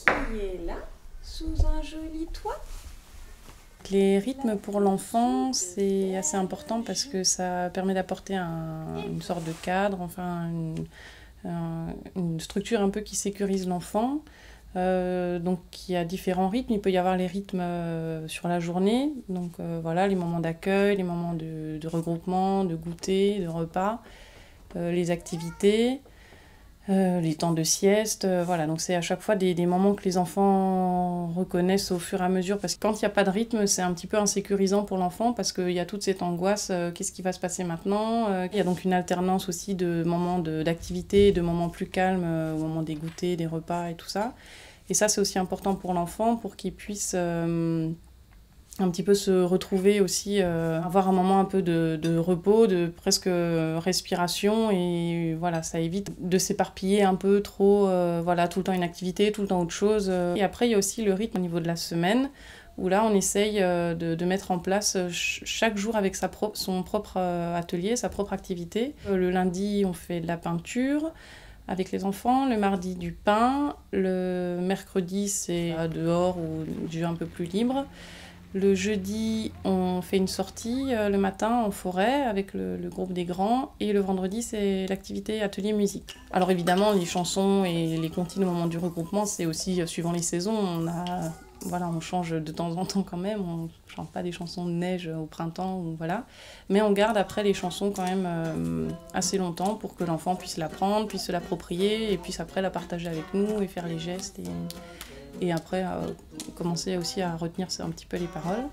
qui est là, sous un joli toit. Les rythmes pour l'enfant, c'est assez important parce que ça permet d'apporter une sorte de cadre, enfin une structure un peu qui sécurise l'enfant. Donc il y a différents rythmes, il peut y avoir les rythmes sur la journée, donc voilà, les moments d'accueil, les moments de regroupement, de goûter, de repas, les activités, les temps de sieste, voilà, donc c'est à chaque fois des moments que les enfants reconnaissent au fur et à mesure, parce que quand il n'y a pas de rythme, c'est un petit peu insécurisant pour l'enfant, parce qu'il y a toute cette angoisse, qu'est-ce qui va se passer maintenant, il y a donc une alternance aussi de moments d'activité, de moments plus calmes, au moment des goûters, des repas et tout ça, et ça c'est aussi important pour l'enfant, pour qu'il puisse un petit peu se retrouver aussi, avoir un moment un peu de repos, de presque respiration, et voilà, ça évite de s'éparpiller un peu trop, voilà, tout le temps une activité, tout le temps autre chose. Et après, il y a aussi le rythme au niveau de la semaine, où là, on essaye de mettre en place chaque jour avec son propre atelier, sa propre activité. Le lundi, on fait de la peinture avec les enfants, le mardi du pain, le mercredi, c'est dehors ou du jeu un peu plus libre. Le jeudi, on fait une sortie le matin en forêt avec le groupe des grands. Et le vendredi, c'est l'activité atelier musique. Alors évidemment, les chansons et les comptines au moment du regroupement, c'est aussi suivant les saisons. On change de temps en temps quand même. On ne chante pas des chansons de neige au printemps, voilà. Mais on garde après les chansons quand même assez longtemps pour que l'enfant puisse l'apprendre, puisse se l'approprier et puisse après la partager avec nous et faire les gestes. Et après, commencer aussi à retenir un petit peu les paroles.